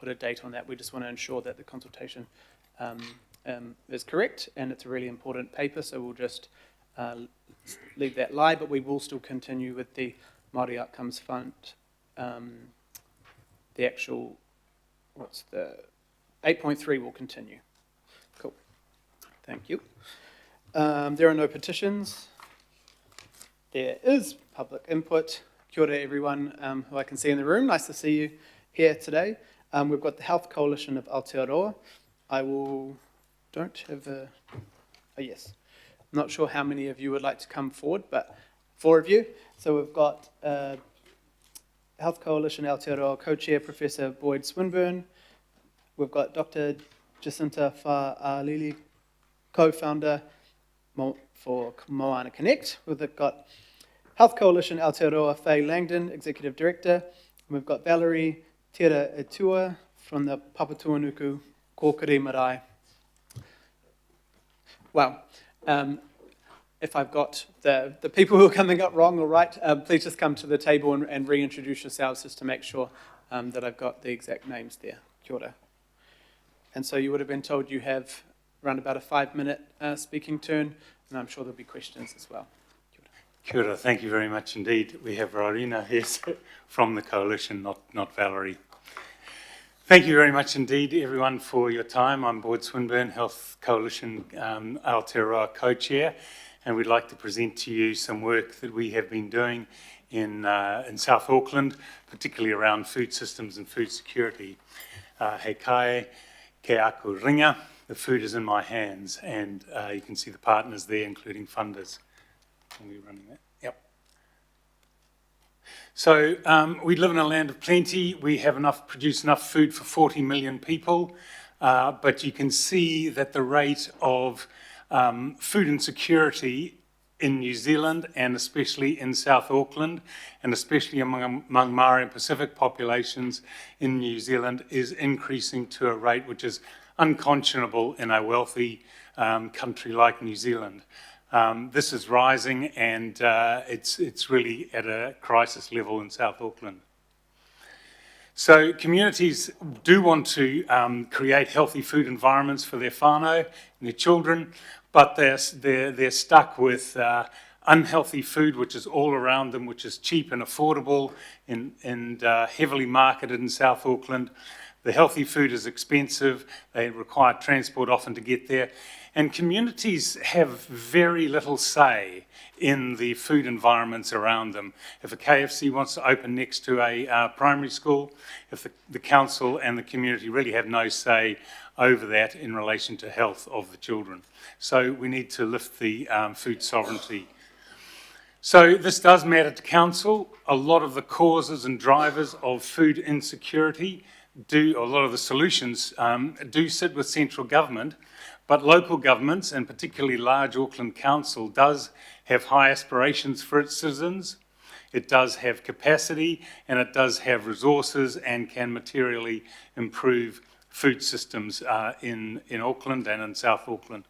put a date on that. We just want to ensure that the consultation is correct, and it's a really important paper, so we'll just leave that lie, but we will still continue with the Māori Outcomes Fund. The actual, 8.3 will continue. Cool. Thank you. There are no petitions. There is public input. Kia ora everyone who I can see in the room. Nice to see you here today. We've got the Health Coalition of Aotearoa. Yes. I'm not sure how many of you would like to come forward, but 4 of you. So we've got Health Coalition Aotearoa Co-Chair Professor Boyd Swinburne. We've got Dr. Jacinta Fa'alili, Co-Founder for Moana Connect. We've got Health Coalition Aotearoa Faye Langdon, Executive Director. And we've got Valerie Tera Etua from the Papatuanuku Kōkiri Marae. Wow. If I've got the people who are coming up wrong or right, please just come to the table and reintroduce yourselves just to make sure that I've got the exact names there. Kia ora. And so you would have been told you have around about a 5-minute speaking turn, and I'm sure there'll be questions as well. Kia ora, thank you very much indeed. We have Rarina here from the coalition, not Valerie. Thank you very much indeed, everyone, for your time. I'm Boyd Swinburne, Health Coalition Aotearoa Co-Chair, and we'd like to present to you some work that we have been doing in South Auckland, particularly around food systems and food security. He kai, ke aku ringa, the food is in my hands, and you can see the partners there, including funders. Are we running that? Yep. So we live in a land of plenty. We have produce enough food for 40 million people, but you can see that the rate of food insecurity in New Zealand, and especially in South Auckland, and especially among Māori and Pacific populations in New Zealand, is increasing to a rate which is unconscionable in a wealthy country like New Zealand. This is rising, and it's really at a crisis level in South Auckland. So communities do want to create healthy food environments for their whānau and their children, but they're stuck with unhealthy food which is all around them, which is cheap and affordable and heavily marketed in South Auckland. The healthy food is expensive. They require transport often to get there. And communities have very little say in the food environments around them. If a KFC wants to open next to a primary school, if the council and the community really have no say over that in relation to health of the children. So we need to lift the food sovereignty. So this does matter to council. A lot of the causes and drivers of food insecurity a lot of the solutions do sit with central government, but local governments, and particularly large Auckland Council, does have high aspirations for its citizens. It does have capacity, and it does have resources, and can materially improve food systems in Auckland and in South Auckland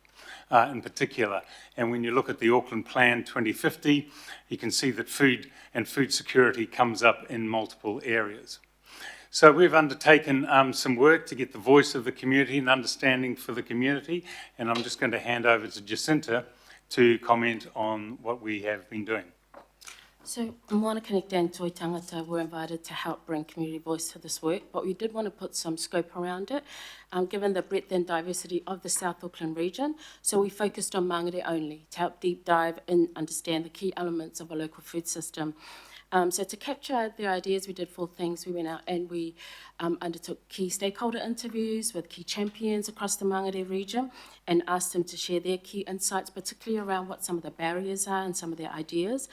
in particular. And when you look at the Auckland Plan 2050, you can see that food and food security comes up in multiple areas. So we've undertaken some work to get the voice of the community and understanding for the community, and I'm just going to hand over to Jacinta to comment on what we have been doing. So Moana Connect and Toi Tangata were invited to help bring community voice to this work, but we did want to put some scope around it, given the breadth and diversity of the South Auckland region. So we focused on Māngere only to help deep dive and understand the key elements of a local food system. So to capture their ideas, we did 4 things. We went out and we undertook key stakeholder interviews with key champions across the Māngere region and asked them to share their key insights, particularly around what some of the barriers are and some of their ideas.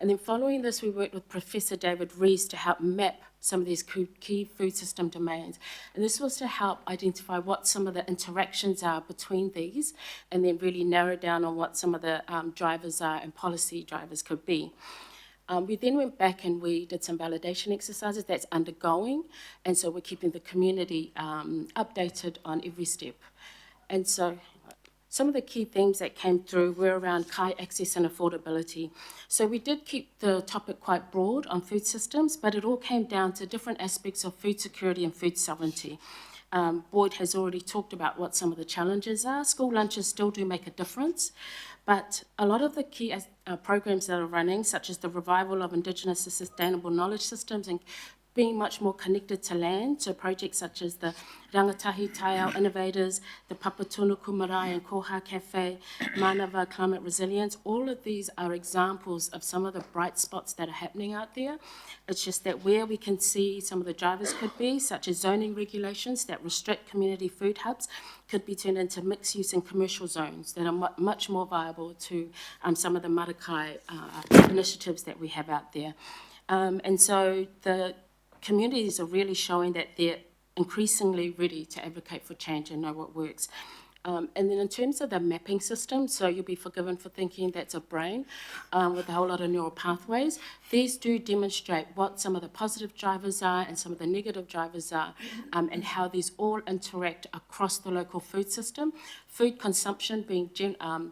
And then following this, we worked with Professor David Rees to help map some of these key food system domains. And this was to help identify what some of the interactions are between these, and then really narrow down on what some of the drivers are and policy drivers could be. We then went back and we did some validation exercises that's undergoing, and so we're keeping the community updated on every step. And so, some of the key themes that came through were around kai access and affordability. So we did keep the topic quite broad on food systems, but it all came down to different aspects of food security and food sovereignty. Boyd has already talked about what some of the challenges are. School lunches still do make a difference, but a lot of the key programs that are running, such as the revival of Indigenous and sustainable knowledge systems and being much more connected to land, so projects such as the Rangatahi Taiao Innovators, the Papatunuku Marae and Koha Cafe, Manava Climate Resilience, all of these are examples of some of the bright spots that are happening out there. It's just that where we can see some of the drivers could be, such as zoning regulations that restrict community food hubs, could be turned into mixed use and commercial zones that are much more viable to some of the Marakai initiatives that we have out there. And so the communities are really showing that they're increasingly ready to advocate for change and know what works. And then in terms of the mapping system, so you'll be forgiven for thinking that's a brain with a whole lot of neural pathways. These do demonstrate what some of the positive drivers are and some of the negative drivers are, and how these all interact across the local food system. Food consumption being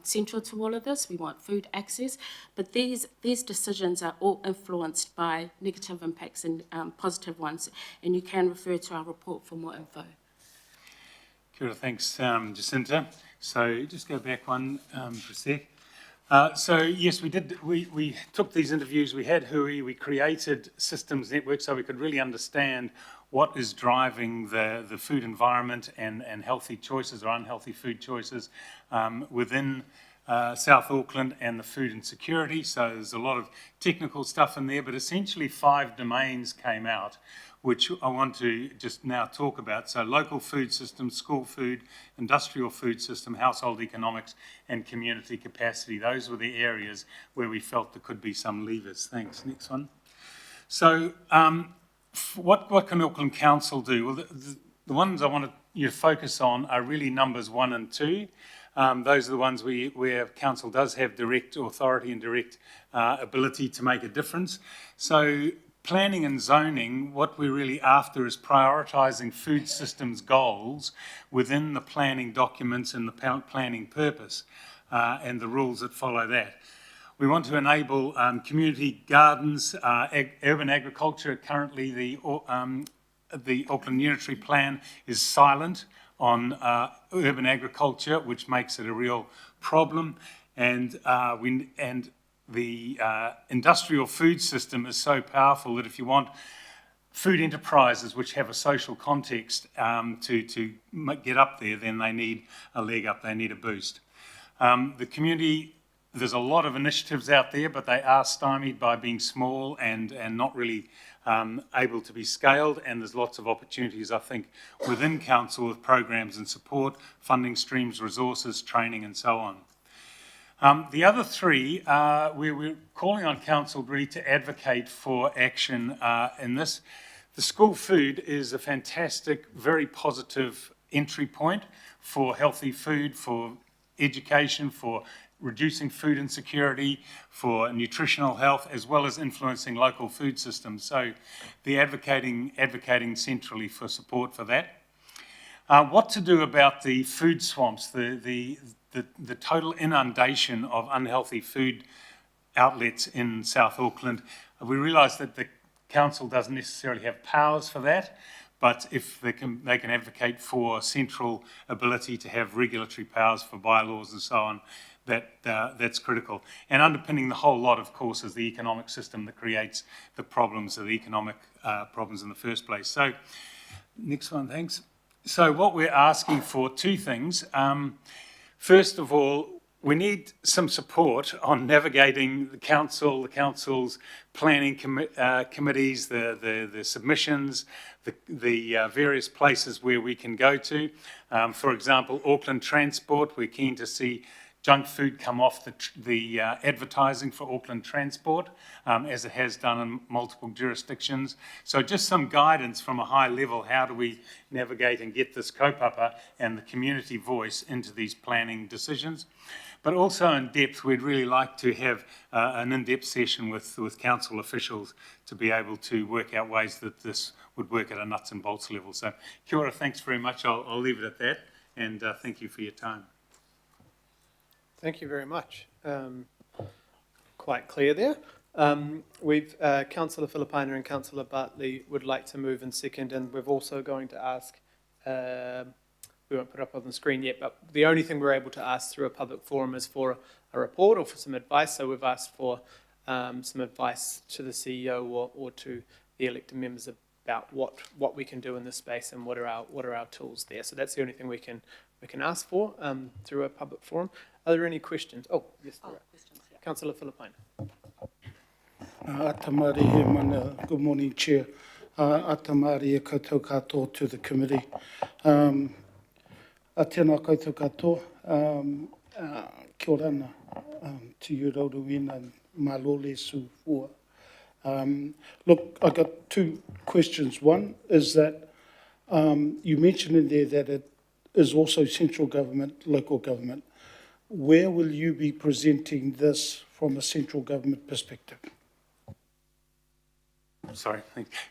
central to all of this. We want food access, but these decisions are all influenced by negative impacts and positive ones, and you can refer to our report for more info. Kia ora, thanks, Jacinta. So just go back one for a sec. So yes, we took these interviews, we had Hui, we created systems networks so we could really understand what is driving the food environment and healthy choices or unhealthy food choices within South Auckland and the food insecurity. So there's a lot of technical stuff in there, but essentially 5 domains came out, which I want to just now talk about. So local food system, school food, industrial food system, household economics, and community capacity. Those were the areas where we felt there could be some levers. Thanks. Next one. So what can Auckland Council do? Well, the ones I want you to focus on are really numbers 1 and 2. Those are the ones where Council does have direct authority and direct ability to make a difference. So planning and zoning, what we're really after is prioritising food systems goals within the planning documents and the planning purpose and the rules that follow that. We want to enable community gardens, urban agriculture. Currently, the Auckland Unitary Plan is silent on urban agriculture, which makes it a real problem. And the industrial food system is so powerful that if you want food enterprises which have a social context to get up there, then they need a leg up, they need a boost. The community, there's a lot of initiatives out there, but they are stymied by being small and not really able to be scaled, and there's lots of opportunities, I think, within Council with programs and support, funding streams, resources, training and so on. The other 3, we're calling on Council really to advocate for action in this. The school food is a fantastic, very positive entry point for healthy food, for education, for reducing food insecurity, for nutritional health, as well as influencing local food systems. So the advocating centrally for support for that. What to do about the food swamps, the total inundation of unhealthy food outlets in South Auckland. We realise that the council doesn't necessarily have powers for that, but if they can advocate for central ability to have regulatory powers for bylaws and so on, that's critical. And underpinning the whole lot, of course, is the economic system that creates the problems, of the economic problems in the first place. So, next one, thanks. So what we're asking for, 2 things. First of all, we need some support on navigating the council's planning committees, the submissions, the various places where we can go to. For example, Auckland Transport, we're keen to see junk food come off the advertising for Auckland Transport, as it has done in multiple jurisdictions. So just some guidance from a high level, how do we navigate and get this kaupapa and the community voice into these planning decisions? But also in depth, we'd really like to have an in-depth session with council officials to be able to work out ways that this would work at a nuts and bolts level. So kia ora, thanks very much. I'll leave it at that, and thank you for your time. Thank you very much. Quite clear there. We've Councillor Filipina and Councillor Bartley would like to move in second, and we're also going to ask. We won't put it up on the screen yet, but the only thing we're able to ask through a public forum is for a report or for some advice. So we've asked for some advice to the CEO or to the elected members about what we can do in this space and what are our tools there. So that's the only thing we can ask for through a public forum. Are there any questions? Oh, yes, there are. Questions, yeah. Councillor Filipina. Atamari he mana, good morning, Chair. Atamari e koutou katoa to the committee. A tēnā koutou katoa, kia orana to you, Rauruwina, and Malole Su Fua. Look, I got two questions. One is that you mentioned in there that it is also central government, local government. Where will you be presenting this from a central government perspective? Sorry,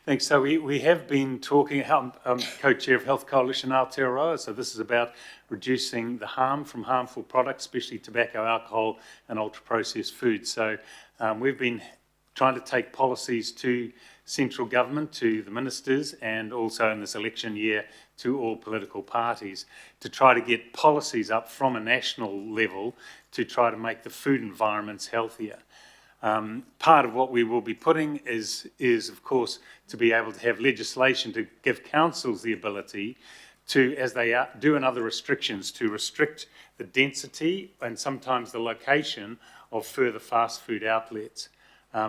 thanks. So we have been talking, I'm co-chair of Health Coalition Aotearoa, so this is about reducing the harm from harmful products, especially tobacco, alcohol and ultra-processed foods. So we've been trying to take policies to central government, to the ministers, and also in this election year to all political parties to try to get policies up from a national level to try to make the food environments healthier. Part of what we will be putting is of course, to be able to have legislation to give councils the ability to, as they do in other restrictions, to restrict the density and sometimes the location of further fast food outlets.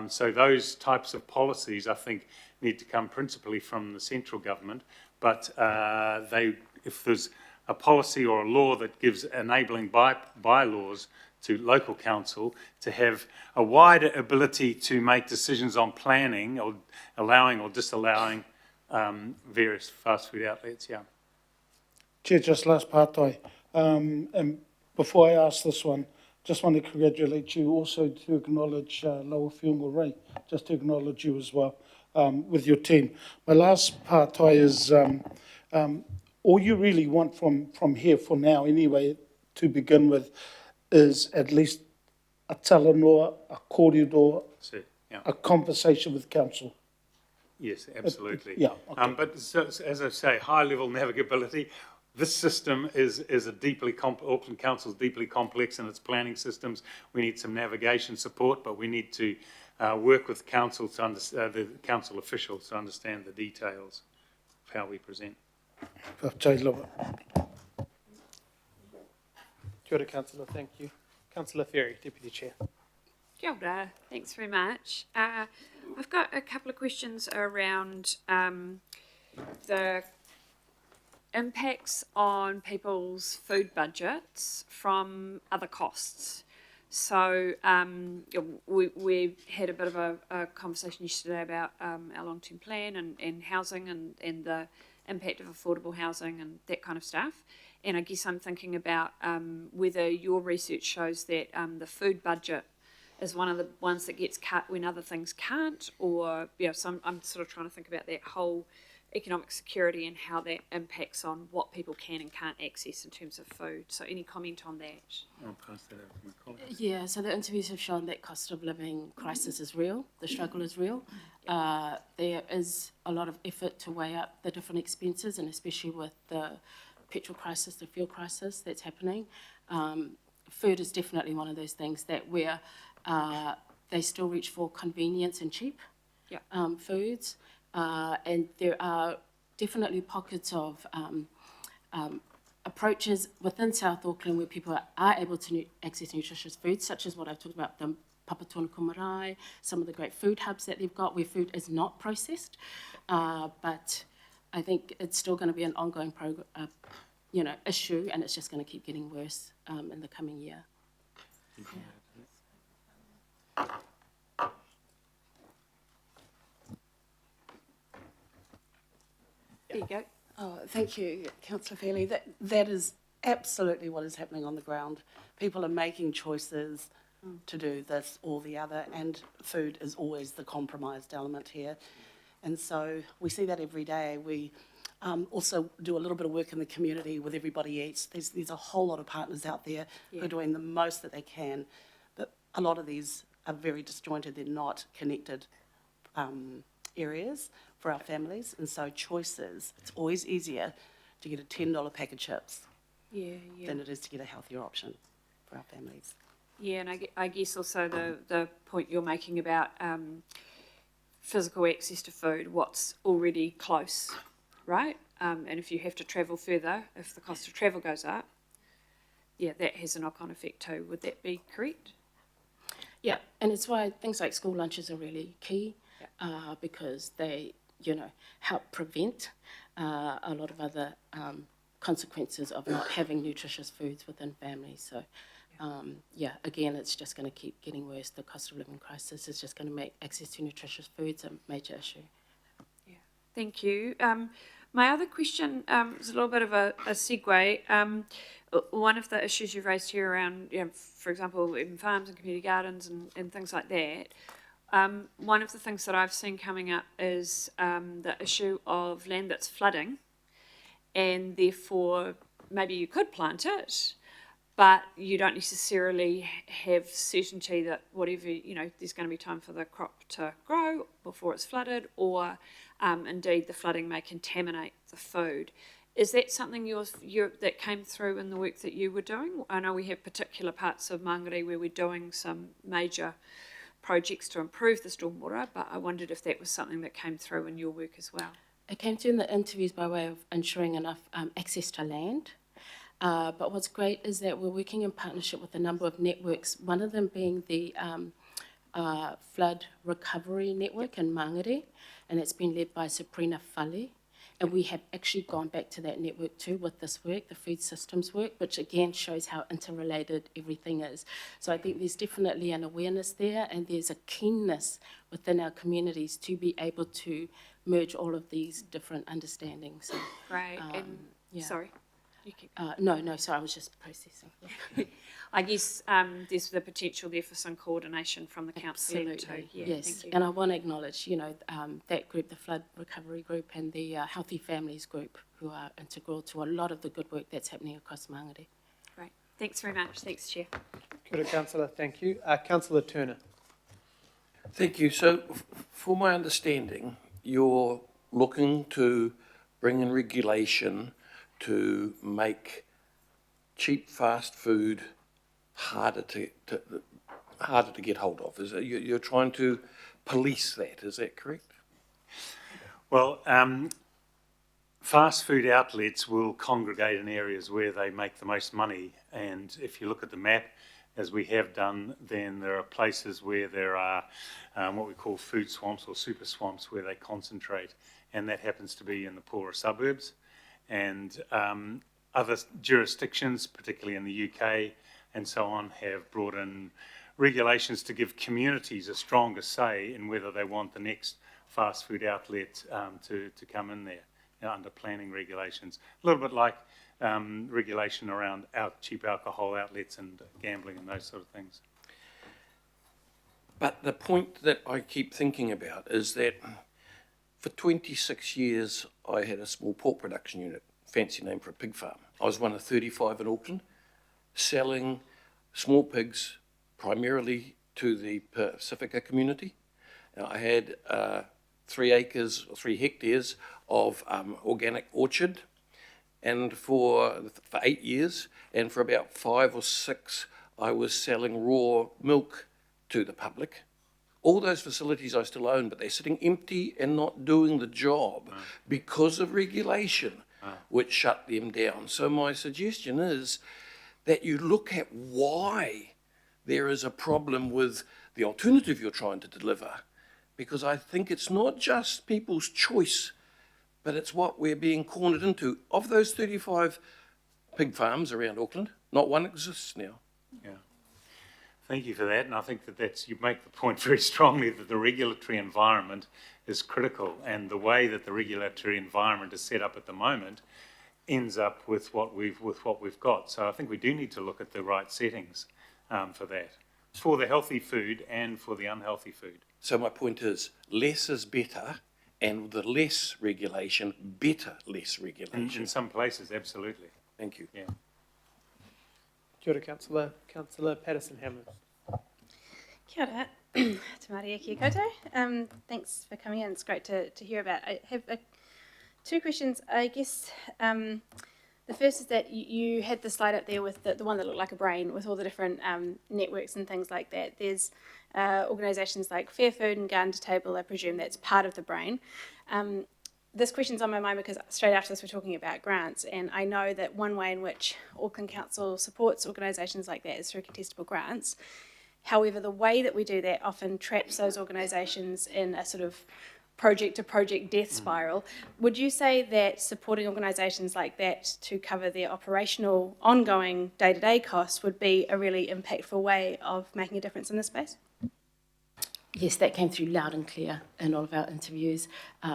So those types of policies, I think, need to come principally from the central government, but if there's a policy or a law that gives enabling bylaws to local council to have a wider ability to make decisions on planning or allowing or disallowing various fast food outlets, yeah. Chair, just last part, and before I ask this one, just want to congratulate you also to acknowledge Lower Whiunga Ray, just to acknowledge you as well with your team. My last part is all you really want from here for now anyway, to begin with, is at least a talanoa, a kōrero, Yeah. a conversation with council. Yes, absolutely. Yeah, okay. But so, as I say, high-level navigability. This system is a Auckland Council is deeply complex in its planning systems. We need some navigation support, but we need to work with council to the council officials to understand the details of how we present. Kia ora, Councillor. Thank you. Councillor Ferry, Deputy Chair. Kia ora. Thanks very much. I've got a couple of questions around the impacts on people's food budgets from other costs. So we had a bit of a conversation yesterday about our long-term plan and housing and the impact of affordable housing and that kind of stuff. And I guess I'm thinking about whether your research shows that the food budget is one of the ones that gets cut when other things can't, or so I'm sort of trying to think about that whole economic security and how that impacts on what people can and can't access in terms of food. So any comment on that? I'll pass that over to my colleague. Yeah, so the interviews have shown that cost of living crisis is real, the struggle is real. There is a lot of effort to weigh up the different expenses, and especially with the petrol crisis, the fuel crisis that's happening. Food is definitely one of those things that where they still reach for convenience and cheap foods. And there are definitely pockets of approaches within South Auckland where people are able to access nutritious foods, such as what I've talked about, the Papatona Marae, some of the great food hubs that they've got where food is not processed. But I think it's still going to be an ongoing issue, and it's just going to keep getting worse in the coming year. There you go. Oh, thank you, Councillor Fairley. That is absolutely what is happening on the ground. People are making choices to do this or the other, and food is always the compromised element here. And so we see that every day. Also do a little bit of work in the community with Everybody Eats. There's a whole lot of partners out there who are doing the most that they can, but a lot of these are very disjointed. They're not connected areas for our families, and so choices. It's always easier to get a $10 pack of chips than it is to get a healthier option for our families. Yeah, and I guess also the point you're making about physical access to food, what's already close, right? And if you have to travel further, if the cost of travel goes up, yeah, that has a knock-on effect too. Would that be correct? Yeah, and it's why things like school lunches are really key, because they, help prevent a lot of other consequences of not having nutritious foods within families. So, again, it's just going to keep getting worse. The cost of living crisis is just going to make access to nutritious foods a major issue. Yeah, thank you. My other question is a little bit of a segue. One of the issues you've raised here around, for example, even farms and community gardens and things like that, one of the things that I've seen coming up is the issue of land that's flooding, and therefore maybe you could plant it, but you don't necessarily have certainty that whatever, there's going to be time for the crop to grow before it's flooded, or indeed the flooding may contaminate the food. Is that something that came through in the work that you were doing? I know we have particular parts of Mangere where we're doing some major projects to improve the stormwater, but I wondered if that was something that came through in your work as well. It came through in the interviews by way of ensuring enough access to land. But what's great is that we're working in partnership with a number of networks, one of them being the Flood Recovery Network in Mangere, and it's been led by Sabrina Fale. And we have actually gone back to that network too with this work, the food systems work, which again shows how interrelated everything is. So I think there's definitely an awareness there, and there's a keenness within our communities to be able to merge all of these different understandings. So, Right, and sorry. You keep... No, sorry, I was just processing. I guess there's the potential there for some coordination from the council too. Yeah, yes, thank you. and I want to acknowledge, that group, the Flood Recovery Group and the Healthy Families Group, who are integral to a lot of the good work that's happening across Mangere. Great, thanks very much. Thanks, Chair. Good, Councillor, thank you. Councillor Turner. Thank you. So, for my understanding, you're looking to bring in regulation to make cheap fast food harder to get hold of. Is it, you're trying to police that? Is that correct? Well, fast food outlets will congregate in areas where they make the most money, and if you look at the map, as we have done, then there are places where there are what we call food swamps or super swamps where they concentrate, and that happens to be in the poorer suburbs. And other jurisdictions, particularly in the UK and so on, have brought in regulations to give communities a stronger say in whether they want the next fast food outlet to come in there, under planning regulations. A little bit like regulation around cheap alcohol outlets and gambling and those sort of things. But the point that I keep thinking about is that for 26 years I had a small pork production unit, fancy name for a pig farm. I was one of 35 in Auckland, selling small pigs primarily to the Pacifica community. Now, I had 3 hectares of organic orchard, and for 8 years, and for about 5 or 6, I was selling raw milk to the public. All those facilities I still own, but they're sitting empty and not doing the job because of regulation, which shut them down. So my suggestion is that you look at why there is a problem with the alternative you're trying to deliver, because I think it's not just people's choice, but it's what we're being cornered into. Of those 35 pig farms around Auckland, not one exists now. Yeah. Thank you for that, and I think that you make the point very strongly that the regulatory environment is critical, and the way that the regulatory environment is set up at the moment ends up with what we've got. So I think we do need to look at the right settings for that, for the healthy food and for the unhealthy food. So my point is, less is better, and the less regulation, better less regulation. In some places, absolutely. Thank you. Yeah. Kia ora, Councillor Patterson-Hammond. Kia ora. Te Maria kia koutou. Thanks for coming in. It's great to hear about. I have two questions. I guess the first is that you had the slide up there with the one that looked like a brain with all the different networks and things like that. There's organisations like Fair Food and Garden to Table. I presume that's part of the brain. This question's on my mind because straight after this we're talking about grants, and I know that one way in which Auckland Council supports organisations like that is through contestable grants. However, the way that we do that often traps those organisations in a sort of project-to-project death spiral. Would you say that supporting organisations like that to cover their operational, ongoing, day-to-day costs would be a really impactful way of making a difference in this space? Yes, that came through loud and clear in all of our interviews.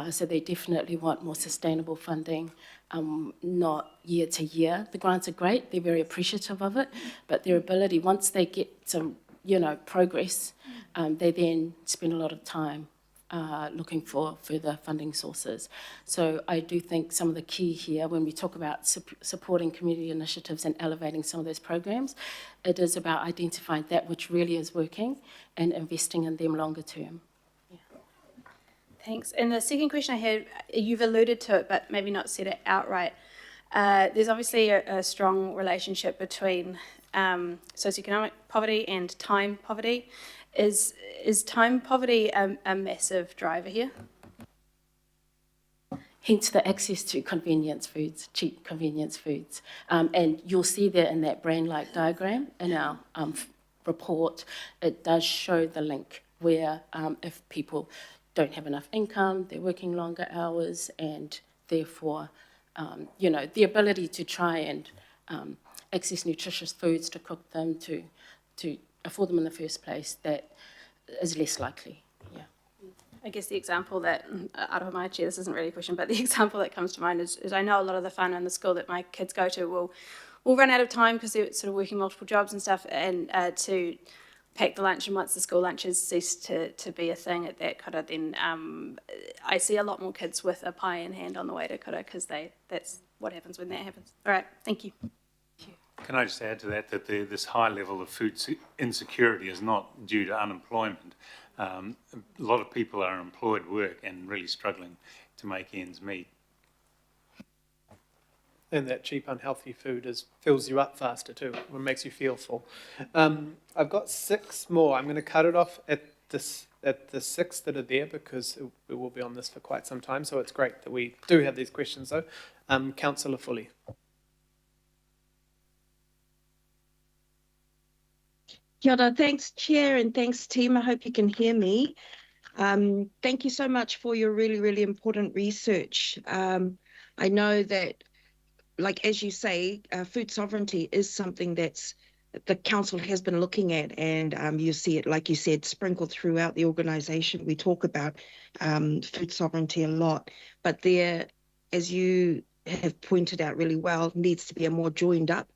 So they definitely want more sustainable funding, not year to year. The grants are great, they're very appreciative of it, but their ability, once they get some, progress, they then spend a lot of time looking for further funding sources. So I do think some of the key here, when we talk about supporting community initiatives and elevating some of those programs, it is about identifying that which really is working and investing in them longer term. Yeah. Thanks. And the second question I had, you've alluded to it, but maybe not said it outright. There's obviously a strong relationship between socioeconomic poverty and time poverty. Is time poverty a massive driver here? Hence the access to convenience foods, cheap convenience foods. And you'll see that in that brain-like diagram in our report. It does show the link where if people don't have enough income, they're working longer hours, and therefore, the ability to try and access nutritious foods, to cook them, to afford them in the first place, that is less likely. Yeah. I guess the example that, out of my chair, this isn't really a question, but the example that comes to mind is I know a lot of the whānau in the school that my kids go to will run out of time because they're sort of working multiple jobs and stuff, and to pack the lunch, and once the school lunches cease to be a thing at that kura, then I see a lot more kids with a pie in hand on the way to kura because that's what happens when that happens. All right, thank you. Can I just add to that this high level of food insecurity is not due to unemployment. A lot of people are in employed work and really struggling to make ends meet. And that cheap, unhealthy food fills you up faster too, or makes you feel full. I've got 6 more. I'm going to cut it off at the 6 that are there because we will be on this for quite some time. So it's great that we do have these questions though. Councillor Fully. Kia ora, thanks Chair and thanks team. I hope you can hear me. Thank you so much for your really, really important research. I know that, like as you say, food sovereignty is something that's the council has been looking at, and you see it, like you said, sprinkled throughout the organisation. We talk about food sovereignty a lot, but there, as you have pointed out really well, needs to be a more joined up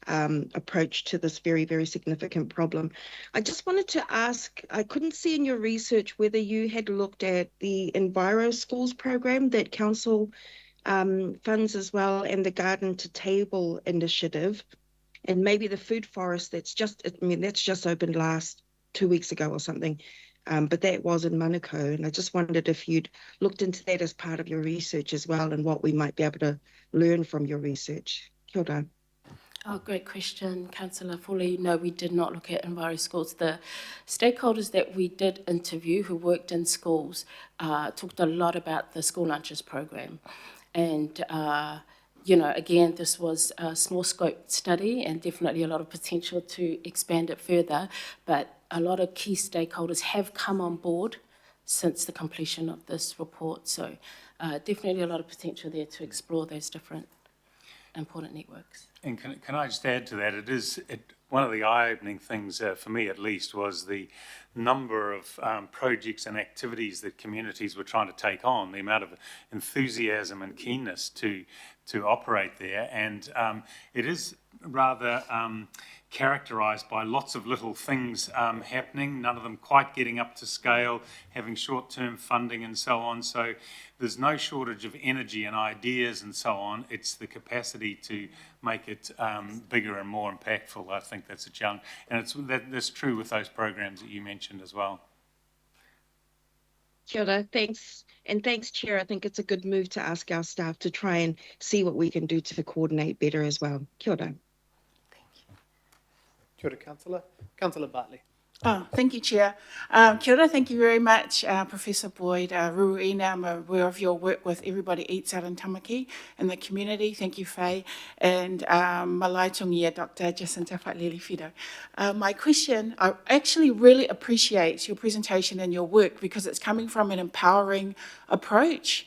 approach to this very, very significant problem. I just wanted to ask, I couldn't see in your research whether you had looked at the Enviro Schools program that council funds as well, and the Garden to Table initiative, and maybe the food forest that's just opened last 2 weeks ago or something, but that was in Manukau, and I just wondered if you'd looked into that as part of your research as well, and what we might be able to learn from your research. Kia ora. Oh, great question, Councillor Foley. No, we did not look at Enviro Schools. The stakeholders that we did interview who worked in schools talked a lot about the school lunches program. And, again, this was a small scope study and definitely a lot of potential to expand it further. But a lot of key stakeholders have come on board since the completion of this report. So definitely a lot of potential there to explore those different important networks. And can I just add to that? One of the eye-opening things, for me at least, was the number of projects and activities that communities were trying to take on, the amount of enthusiasm and keenness to operate there. And it is rather characterised by lots of little things happening, none of them quite getting up to scale, having short-term funding and so on. So there's no shortage of energy and ideas and so on. It's the capacity to make it bigger and more impactful. I think that's a challenge. And that's true with those programs that you mentioned as well. Kia ora, thanks. And thanks, Chair. I think it's a good move to ask our staff to try and see what we can do to coordinate better as well. Kia ora. Kia ora, Councillor. Councillor Bartley. Oh, thank you, Chair. Kia ora, thank you very much, Professor Boyd. Ruina, I'm aware of your work with Everybody Eats out in Tamaki in the community. Thank you, Faye. And Malaitongia, Dr. Jacinta Fatlili Fido. My question, I actually really appreciate your presentation and your work because it's coming from an empowering approach.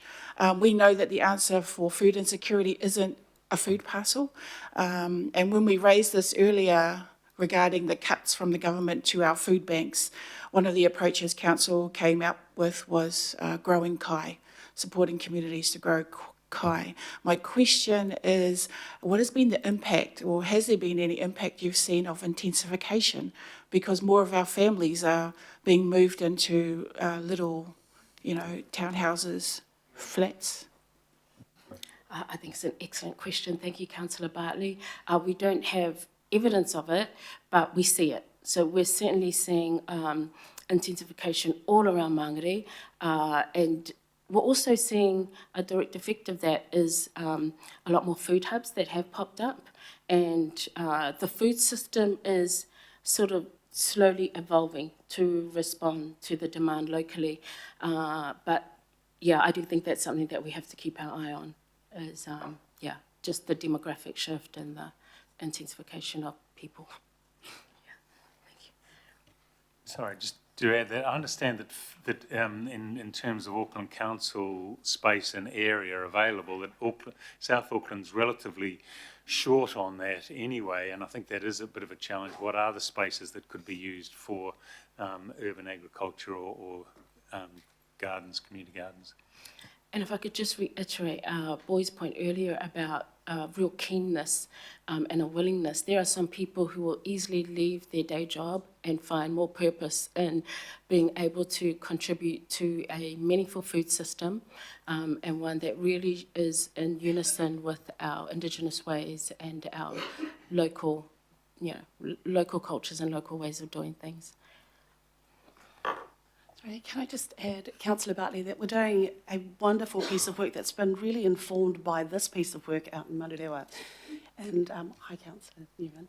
We know that the answer for food insecurity isn't a food parcel. And when we raised this earlier, regarding the cuts from the government to our food banks, one of the approaches Council came up with was growing kai, supporting communities to grow kai. My question is, what has been the impact, or has there been any impact you've seen of intensification? Because more of our families are being moved into little, townhouses, flats. I think it's an excellent question. Thank you, Councillor Bartley. We don't have evidence of it, but we see it. So we're certainly seeing intensification all around Māngere, and we're also seeing a direct effect of that is a lot more food hubs that have popped up, and the food system is sort of slowly evolving to respond to the demand locally. But yeah, I do think that's something that we have to keep our eye on, is just the demographic shift and the intensification of people. Thank you. Sorry, just to add that, I understand that in terms of Auckland Council space and area available, that South Auckland's relatively short on that anyway, and I think that is a bit of a challenge. What are the spaces that could be used for urban agriculture or gardens, community gardens? And if I could just reiterate Boyd's point earlier about real keenness and a willingness. There are some people who will easily leave their day job and find more purpose in being able to contribute to a meaningful food system, and one that really is in unison with our Indigenous ways and our local, local cultures and local ways of doing things. Sorry, can I just add, Councillor Bartley, that we're doing a wonderful piece of work that's been really informed by this piece of work out in Marurewa. And hi, Councillor Newman.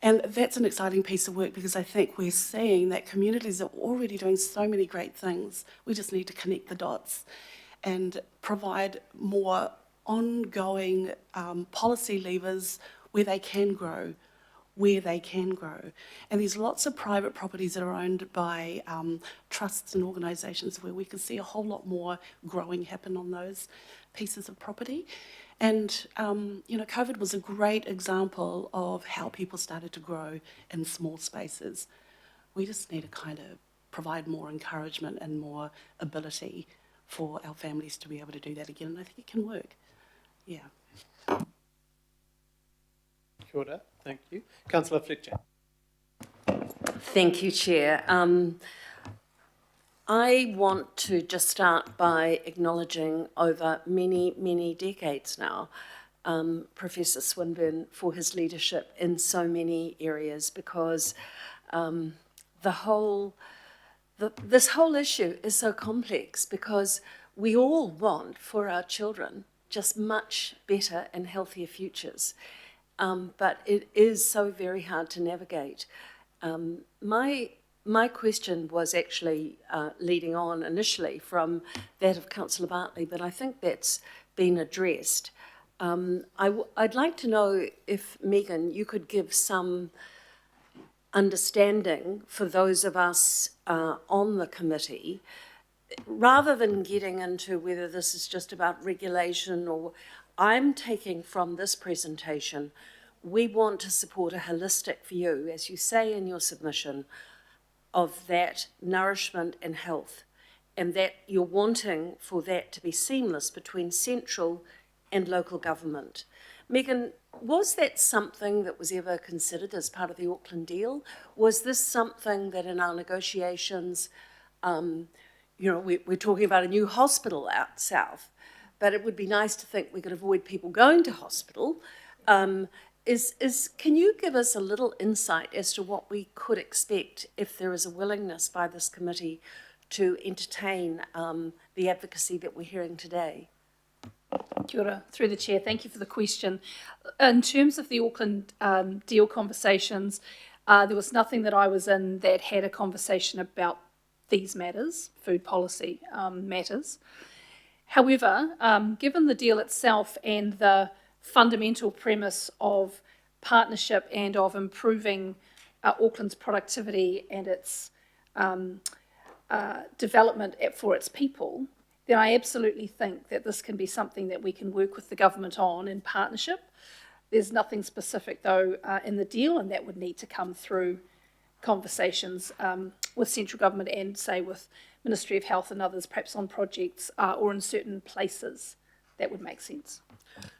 And that's an exciting piece of work because I think we're seeing that communities are already doing so many great things. We just need to connect the dots and provide more ongoing policy levers where they can grow. And there's lots of private properties that are owned by trusts and organisations where we can see a whole lot more growing happen on those pieces of property. And, COVID was a great example of how people started to grow in small spaces. We just need to kind of provide more encouragement and more ability for our families to be able to do that again. And I think it can work. Yeah. Kia ora. Thank you. Councillor Fletcher. Thank you, Chair. I want to just start by acknowledging over many, many decades now, Professor Swinburne for his leadership in so many areas, because this whole issue is so complex, because we all want for our children just much better and healthier futures. But it is so very hard to navigate. My question was actually leading on initially from that of Councillor Bartley, but I think that's been addressed. I'd like to know if, Megan, you could give some understanding for those of us on the committee, rather than getting into whether this is just about regulation or... I'm taking from this presentation, we want to support a holistic view, as you say in your submission, of that nourishment and health, and that you're wanting for that to be seamless between central and local government. Megan, was that something that was ever considered as part of the Auckland deal? Was this something that in our negotiations, we're talking about a new hospital out south, but it would be nice to think we could avoid people going to hospital. Can you give us a little insight as to what we could expect if there is a willingness by this committee to entertain the advocacy that we're hearing today? Kia ora. Through the chair, thank you for the question. In terms of the Auckland deal conversations, there was nothing that I was in that had a conversation about these matters, food policy matters. However, given the deal itself and the fundamental premise of partnership and of improving Auckland's productivity and its development for its people, then I absolutely think that this can be something that we can work with the government on in partnership. There's nothing specific, though, in the deal, and that would need to come through conversations with central government and, say, with Ministry of Health and others, perhaps on projects or in certain places. That would make sense.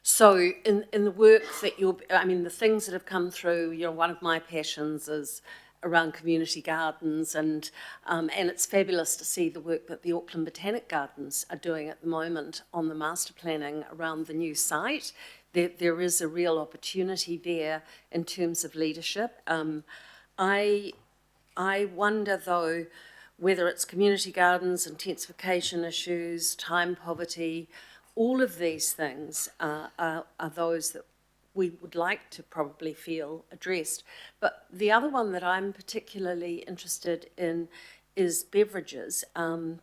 So in the work that the things that have come through, one of my passions is around community gardens, and it's fabulous to see the work that the Auckland Botanic Gardens are doing at the moment on the master planning around the new site. There is a real opportunity there in terms of leadership. I wonder, though, whether it's community gardens, intensification issues, time poverty, all of these things are those that we would like to probably feel addressed. But the other one that I'm particularly interested in is beverages and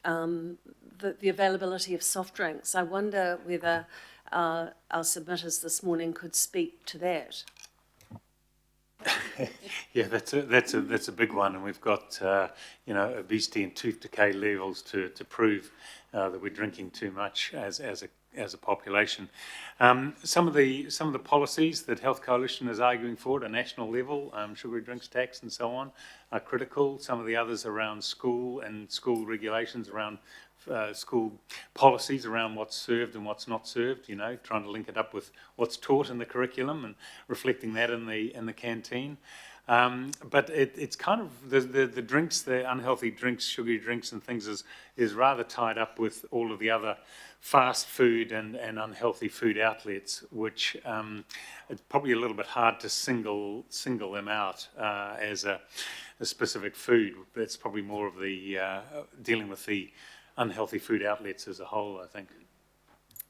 the availability of soft drinks. I wonder whether our submitters this morning could speak to that. Yeah, that's a big one, and we've got obesity and tooth decay levels to prove that we're drinking too much as a population. Some of the policies that Health Coalition is arguing for at a national level, sugary drinks tax and so on, are critical. Some of the others around school and school regulations around school policies around what's served and what's not served, trying to link it up with what's taught in the curriculum and reflecting that in the canteen. But it's kind of the drinks, the unhealthy drinks, sugary drinks and things is rather tied up with all of the other fast food and unhealthy food outlets, which it's probably a little bit hard to single them out as a specific food. It's probably more of the dealing with the unhealthy food outlets as a whole, I think.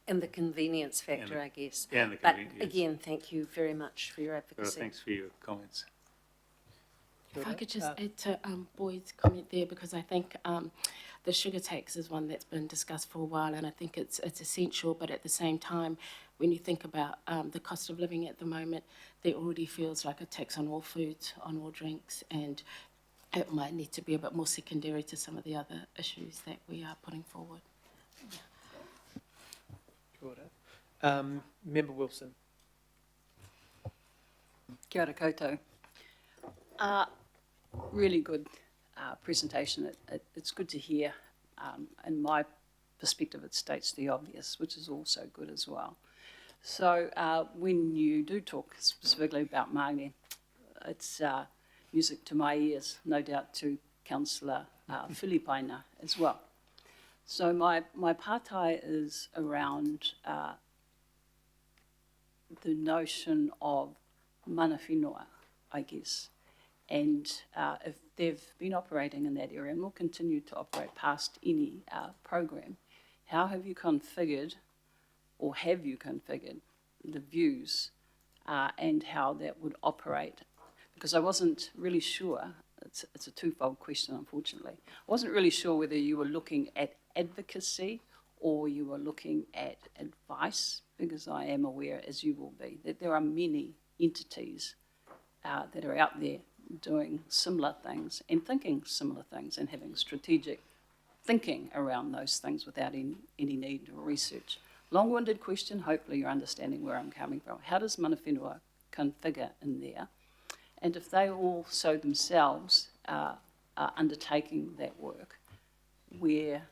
And the convenience factor, I guess. Yeah, and the but convenience. Again, thank you very much for your advocacy. Thanks for your comments. If I could just add to Boyd's comment there, because I think the sugar tax is one that's been discussed for a while, and I think it's essential, but at the same time, when you think about the cost of living at the moment, there already feels like a tax on all foods, on all drinks, and it might need to be a bit more secondary to some of the other issues that we are putting forward. Yeah. Member Wilson. Kia ora koutou. Really good presentation. It's good to hear. In my perspective, it states the obvious, which is also good as well. So when you do talk specifically about Māori, it's music to my ears, no doubt to Councillor Filipaina as well. So my pātai is around the notion of mana whenua, I guess. And if they've been operating in that area and will continue to operate past any program, how have you configured the views and how that would operate? Because I wasn't really sure, it's a twofold question, unfortunately. I wasn't really sure whether you were looking at advocacy or you were looking at advice, because I am aware, as you will be, that there are many entities that are out there doing similar things and thinking similar things and having strategic thinking around those things without any need of research. Long-winded question, hopefully you're understanding where I'm coming from. How does mana whenua configure in there? And if they also themselves are undertaking that work, where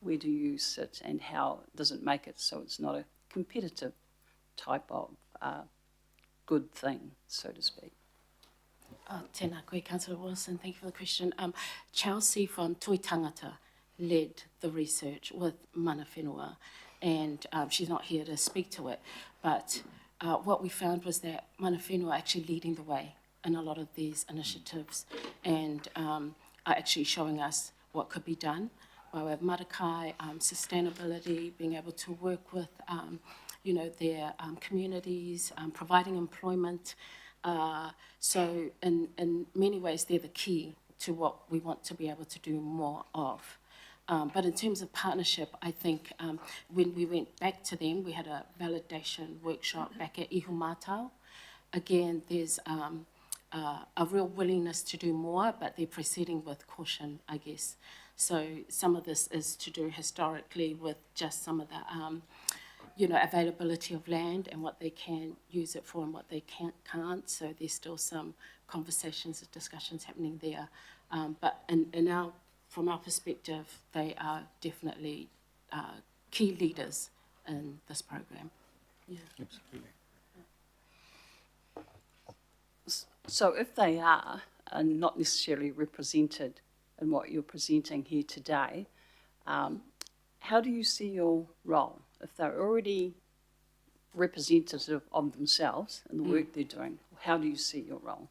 where do you sit and how does it make it so it's not a competitive type of good thing, so to speak? Tēnā koe, Councillor Wilson, thank you for the question. Chelsea from Toi Tangata led the research with Mana Whenua, and she's not here to speak to it, but what we found was that Mana Whenua actually leading the way in a lot of these initiatives and are actually showing us what could be done by way of marakai, sustainability, being able to work with their communities, providing employment. So in many ways, they're the key to what we want to be able to do more of. But in terms of partnership, I think when we went back to them, we had a validation workshop back at Ihumatao. Again, there's a real willingness to do more, but they're proceeding with caution, I guess. So some of this is to do historically with just some of the availability of land and what they can use it for and what they can't. So there's still some conversations and discussions happening there. But from our perspective, they are definitely key leaders in this program. Yeah. Absolutely. So if they are not necessarily represented in what you're presenting here today, how do you see your role? If they're already representative of themselves and the work they're doing, how do you see your role?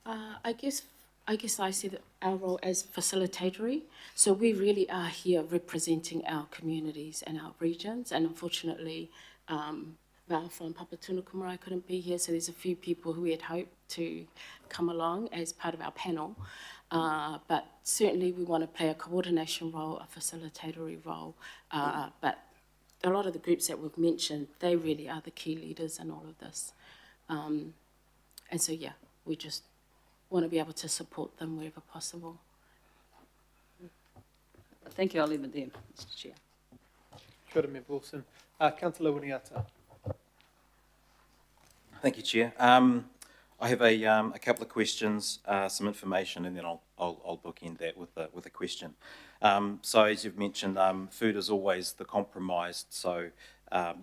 I guess I see our role as facilitatory. So we really are here representing our communities and our regions. And unfortunately, Val from Papatūnukumarae couldn't be here, so there's a few people who we had hoped to come along as part of our panel. But certainly we want to play a coordination role, a facilitatory role. But a lot of the groups that we've mentioned, they really are the key leaders in all of this. And so, yeah, we just want to be able to support them wherever possible. Thank you. I'll leave it there, Mr. Chair. Kia ora, Member Wilson. Councillor Winiata. Thank you, Chair. I have a couple of questions, some information, and then I'll bookend that with a question. So as you've mentioned, food is always the compromised. So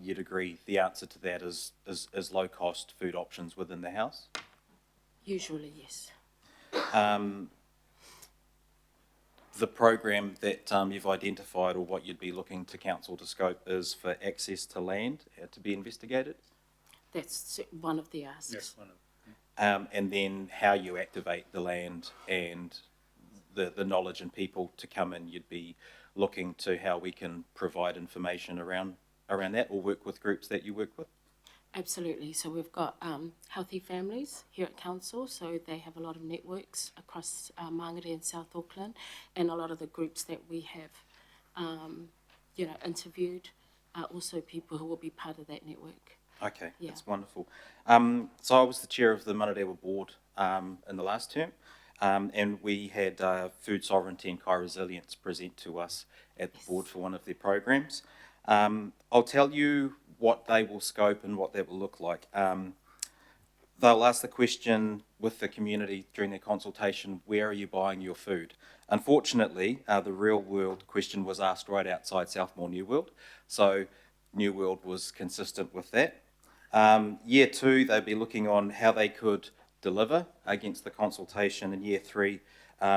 you'd agree the answer to that is low cost food options within the house? Usually, yes. The program that you've identified, or what you'd be looking to council to scope, is for access to land to be investigated? That's one of the asks. Yes, one of and then how you activate the land and the knowledge and people to come in. You'd be looking to how we can provide information around that, or work with groups that you work with? Absolutely. So we've got Healthy Families here at Council, so they have a lot of networks across Mangere and South Auckland, and a lot of the groups that we have, interviewed are also people who will be part of that network. Okay, Yeah. that's wonderful. So I was the chair of the Manarewa board in the last term, and we had Food Sovereignty and Kai Resilience present to us at the board for one of their programs. I'll tell you what they will scope and what that will look like. They'll ask the question with the community during their consultation, where are you buying your food? Unfortunately, the real world question was asked right outside Southmore New World, so New World was consistent with that. Year 2, they'd be looking on how they could deliver against the consultation, and year 3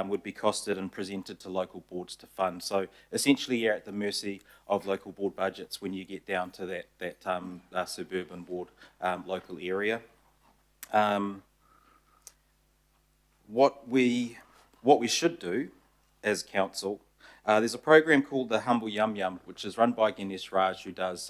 would be costed and presented to local boards to fund. So essentially you're at the mercy of local board budgets when you get down to that suburban board local area. What we should do as council, there's a program called the Humble Yum Yum, which is run by Ganesh Raj, who does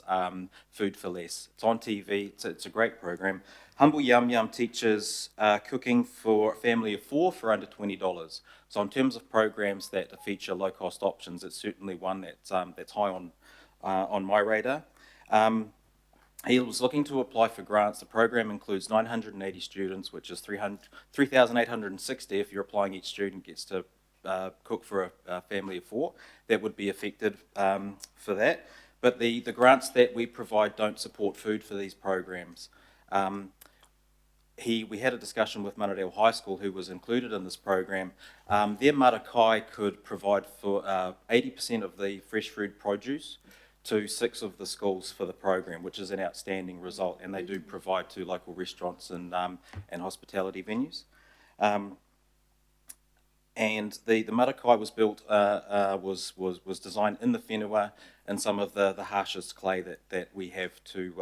Food for Less. It's on TV. It's a great program. Humble Yum Yum teaches cooking for a family of 4 for under $20. So in terms of programs that feature low-cost options, it's certainly one that's high on my radar. He was looking to apply for grants. The program includes 980 students, which is 3,860 if you're applying. Each student gets to cook for a family of 4 that would be affected for that. But the grants that we provide don't support food for these programs. we had a discussion with Manadeo High School, who was included in this program. Their marakai could provide for 80% of the fresh food produce to 6 of the schools for the program, which is an outstanding result, and they do provide to local restaurants and hospitality venues. And the marakai was built, was designed in the whenua in some of the harshest clay that we have to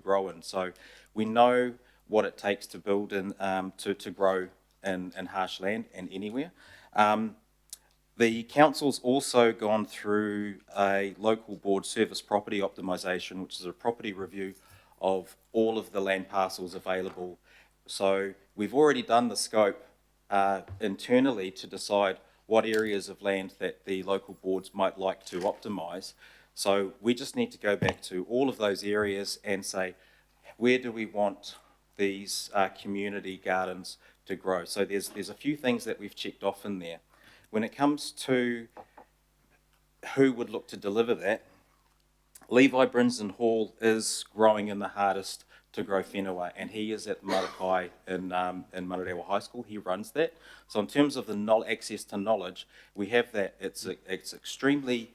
grow in. So we know what it takes to build and to grow in harsh land and anywhere. The council's also gone through a local board service property optimisation, which is a property review of all of the land parcels available. So we've already done the scope internally to decide what areas of land that the local boards might like to optimise. So we just need to go back to all of those areas and say, where do we want these community gardens to grow? So there's a few things that we've checked off in there. When it comes to who would look to deliver that, Levi Brinson Hall is growing in the hardest to grow whenua, and he is at the marakai in Manarewa High School. He runs that. So in terms of the access to knowledge, we have that. It's extremely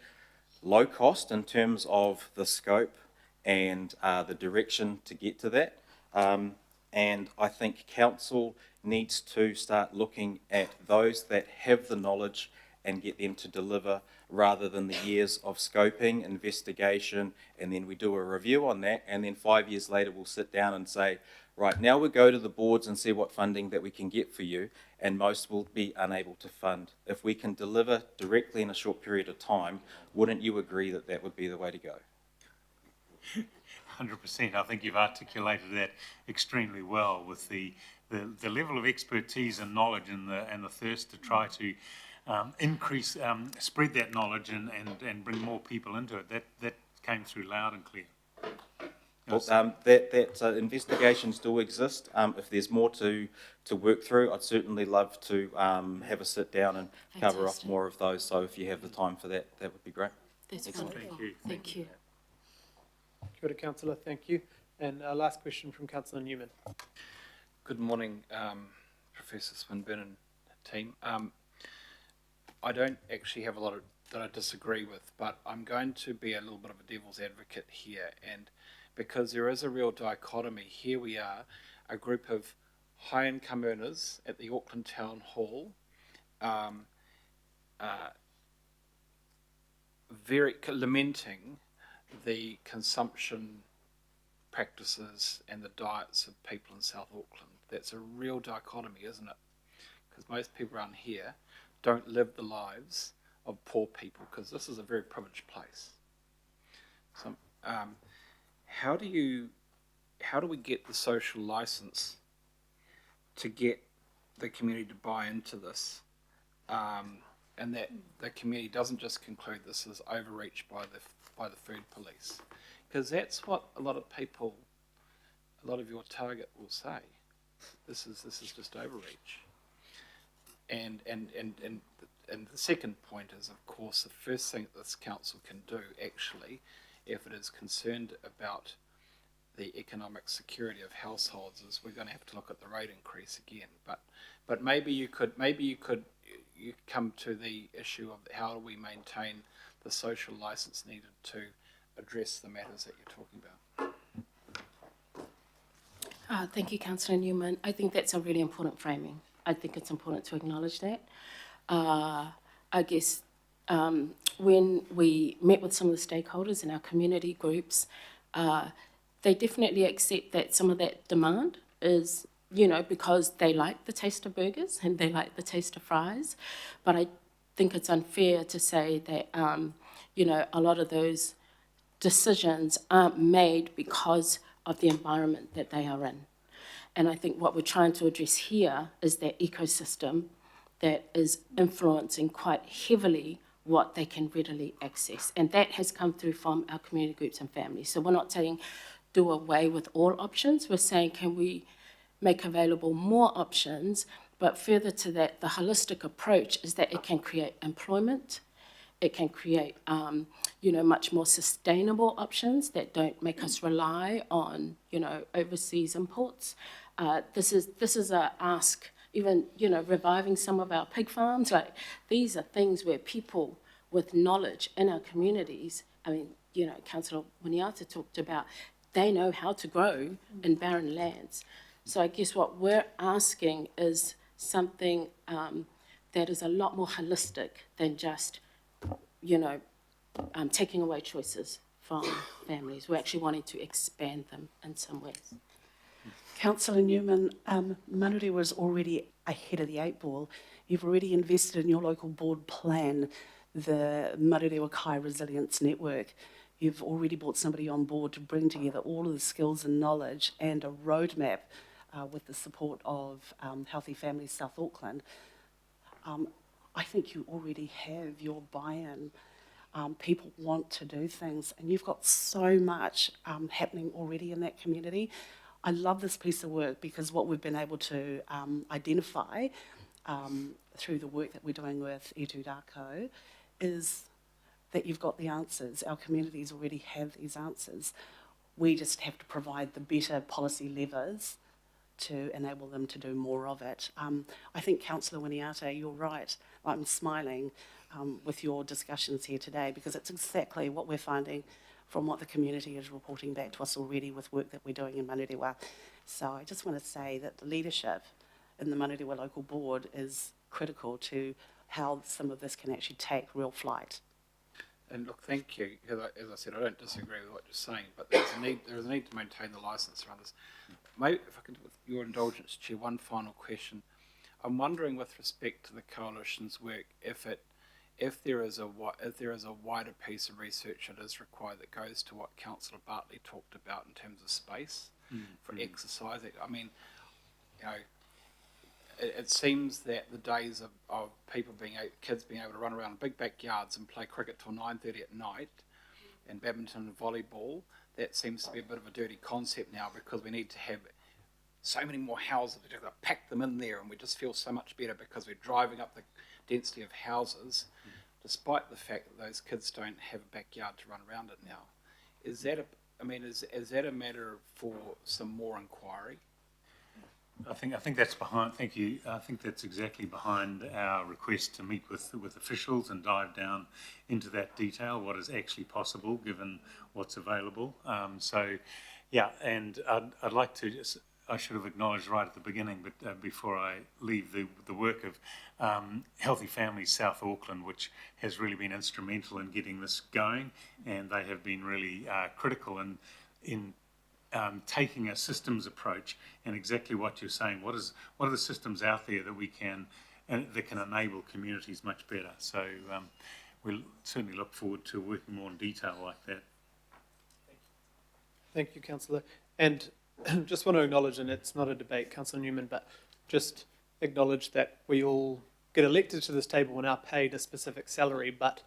low cost in terms of the scope and the direction to get to that. And I think council needs to start looking at those that have the knowledge and get them to deliver, rather than the years of scoping, investigation, and then we do a review on that, and then 5 years later we'll sit down and say, right, now we'll go to the boards and see what funding that we can get for you, and most will be unable to fund. If we can deliver directly in a short period of time, wouldn't you agree that that would be the way to go? 100%. I think you've articulated that extremely well, with the level of expertise and knowledge and the thirst to try to increase, spread that knowledge and bring more people into it. That came through loud and clear. Well, that investigations do exist. If there's more to work through, I'd certainly love to have a sit down and cover off more of those. So if you have the time for that, that would be great. That's Excellent. wonderful. Thank you. Thank you. Kia ora, Councillor, thank you. And our last question from Councillor Newman. Good morning, Professor Swinburne and team. I don't actually have a lot that I disagree with, but I'm going to be a little bit of a devil's advocate here, and because there is a real dichotomy. Here we are, a group of high-income earners at the Auckland Town Hall, very lamenting the consumption practices and the diets of people in South Auckland. That's a real dichotomy, isn't it? Because most people around here don't live the lives of poor people, because this is a very privileged place. So, how do we get the social license to get the community to buy into this, and that the community doesn't just conclude this is overreach by the food police? Because that's what a lot of your target will say. This is just overreach. And the second point is, of course, the first thing that this council can do, actually, if it is concerned about the economic security of households, is we're going to have to look at the rate increase again. But maybe you come to the issue of how do we maintain the social license needed to address the matters that you're talking about. Thank you, Councillor Newman. I think that's a really important framing. I think it's important to acknowledge that. I guess when we met with some of the stakeholders in our community groups, they definitely accept that some of that demand is, because they like the taste of burgers and they like the taste of fries. But I think it's unfair to say that, a lot of those decisions aren't made because of the environment that they are in. And I think what we're trying to address here is that ecosystem that is influencing quite heavily what they can readily access. And that has come through from our community groups and families. So we're not saying do away with all options. We're saying, can we make available more options? But further to that, the holistic approach is that it can create employment, it can create, much more sustainable options that don't make us rely on, overseas imports. This is a ask, even, reviving some of our pig farms. Like, these are things where people with knowledge in our communities, Councillor Winiata talked about, they know how to grow in barren lands. So I guess what we're asking is something that is a lot more holistic than just, taking away choices from families. We're actually wanting to expand them in some ways. Councillor Newman, Manuri was already ahead of the 8 ball. You've already invested in your local board plan, the Marurewa Kai Resilience Network. You've already brought somebody on board to bring together all of the skills and knowledge and a roadmap with the support of Healthy Families South Auckland. I think you already have your buy-in. People want to do things, and you've got so much happening already in that community. I love this piece of work because what we've been able to identify through the work that we're doing with Etu Dako is that you've got the answers. Our communities already have these answers. We just have to provide the better policy levers to enable them to do more of it. I think, Councillor Winiata, you're right. I'm smiling with your discussions here today because it's exactly what we're finding from what the community is reporting back to us already with work that we're doing in Manurewa. So I just want to say that the leadership in the Manurewa Local Board is critical to how some of this can actually take real flight. And look, thank you. As I said, I don't disagree with what you're saying, but there is a need to maintain the licence around this. Maybe, if I could, with your indulgence, Chair, one final question. I'm wondering, with respect to the coalition's work, if there is a wider piece of research that is required that goes to what Councillor Bartley talked about in terms of space for exercise. I mean, it seems that the days of kids being able to run around big backyards and play cricket till 9:30 at night, and badminton and volleyball, that seems to be a bit of a dirty concept now because we need to have so many more houses. We've got to pack them in there, and we just feel so much better because we're driving up the density of houses, despite the fact that those kids don't have a backyard to run around it now. Is that a matter for some more inquiry? I think that's behind. Thank you. I think that's exactly behind our request to meet with officials and dive down into that detail. What is actually possible given what's available. And I'd like to just. I should have acknowledged right at the beginning, but before I leave, the work of Healthy Families South Auckland, which has really been instrumental in getting this going, and they have been really critical in taking a systems approach and exactly what you're saying. What are the systems out there that we can that can enable communities much better? So we'll certainly look forward to working more in detail like that. Thank you, Councillor. And just want to acknowledge, and it's not a debate, Councillor Newman, but just acknowledge that we all get elected to this table and are paid a specific salary, but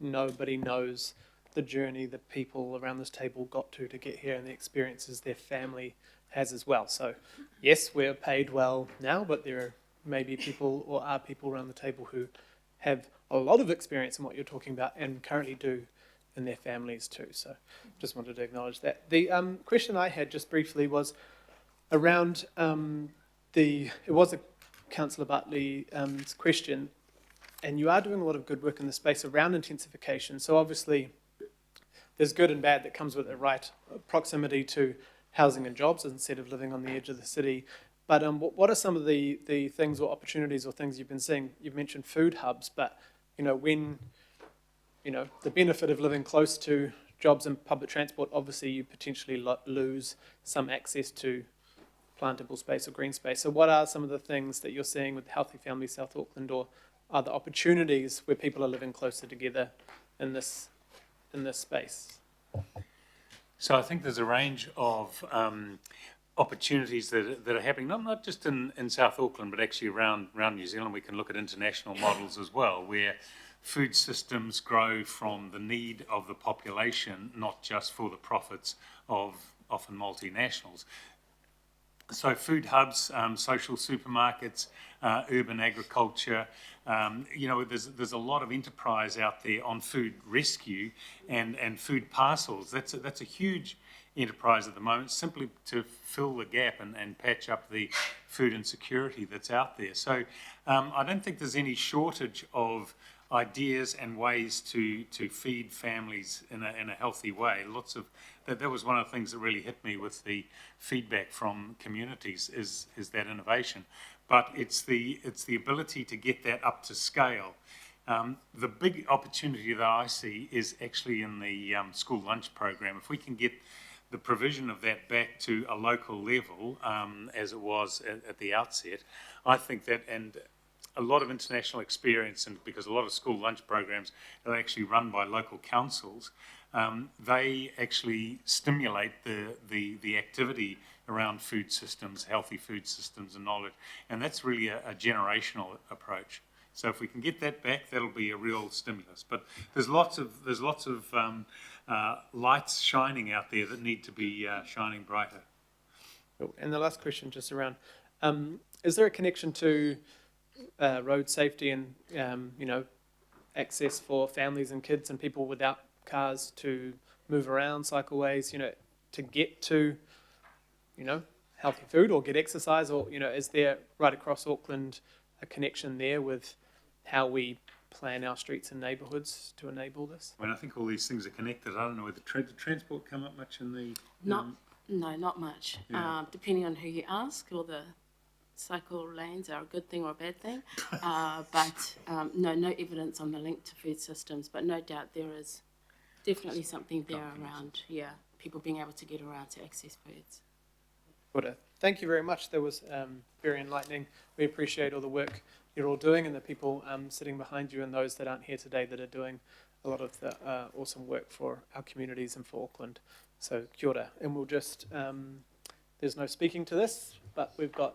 nobody knows the journey that people around this table got to get here and the experiences their family has as well. So yes, we're paid well now, but there are maybe people or are people around the table who have a lot of experience in what you're talking about and currently do in their families too. So just wanted to acknowledge that. The question I had just briefly was around it was a Councillor Bartley's question, and you are doing a lot of good work in the space around intensification. So obviously there's good and bad that comes with it, right? Proximity to housing and jobs instead of living on the edge of the city. But what are some of the things or opportunities or things you've been seeing? You've mentioned food hubs, but when the benefit of living close to jobs and public transport, obviously you potentially lose some access to plantable space or green space. So what are some of the things that you're seeing with Healthy Families South Auckland, or are the opportunities where people are living closer together in this space? So I think there's a range of opportunities that are happening, not just in South Auckland, but actually around New Zealand. We can look at international models as well, where food systems grow from the need of the population, not just for the profits of often multinationals. So food hubs, social supermarkets, urban agriculture, there's a lot of enterprise out there on food rescue and food parcels. That's a huge enterprise at the moment, simply to fill the gap and patch up the food insecurity that's out there. So I don't think there's any shortage of ideas and ways to feed families in a healthy way. That was one of the things that really hit me with the feedback from communities is that innovation. But it's the ability to get that up to scale. The big opportunity that I see is actually in the school lunch program. If we can get the provision of that back to a local level, as it was at the outset, I think that, and a lot of international experience, and because a lot of school lunch programs are actually run by local councils, they actually stimulate the activity around food systems, healthy food systems and knowledge, and that's really a generational approach. So if we can get that back, that'll be a real stimulus. But there's lots of lights shining out there that need to be shining brighter. Cool. And the last question, just around, is there a connection to road safety and access for families and kids and people without cars to move around, cycleways, to get to, healthy food or get exercise, or is there right across Auckland a connection there with how we plan our streets and neighbourhoods to enable this? I mean, I think all these things are connected. I don't know whether did transport come up much in the... No, not much. Yeah. Depending on who you ask, all the cycle lanes are a good thing or a bad thing. But no evidence on the link to food systems, but no doubt there is definitely something there around, people being able to get around to access foods. Thank you very much. That was very enlightening. We appreciate all the work you're all doing and the people sitting behind you and those that aren't here today that are doing a lot of the awesome work for our communities and for Auckland. So kia ora. And we'll just, there's no speaking to this, but we've got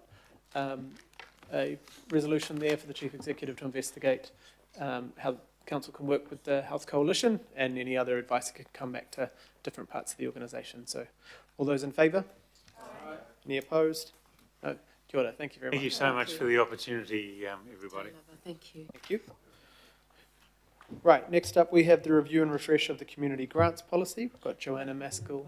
a resolution there for the Chief Executive to investigate how Council can work with the Health Coalition and any other advice that could come back to different parts of the organisation. So all those in favour? Any opposed? No. Kia ora. Thank you very much. Thank you so much for the opportunity, everybody. Thank you. Thank you. Right, next up we have the review and refresh of the community grants policy. We've got Joanna Maskell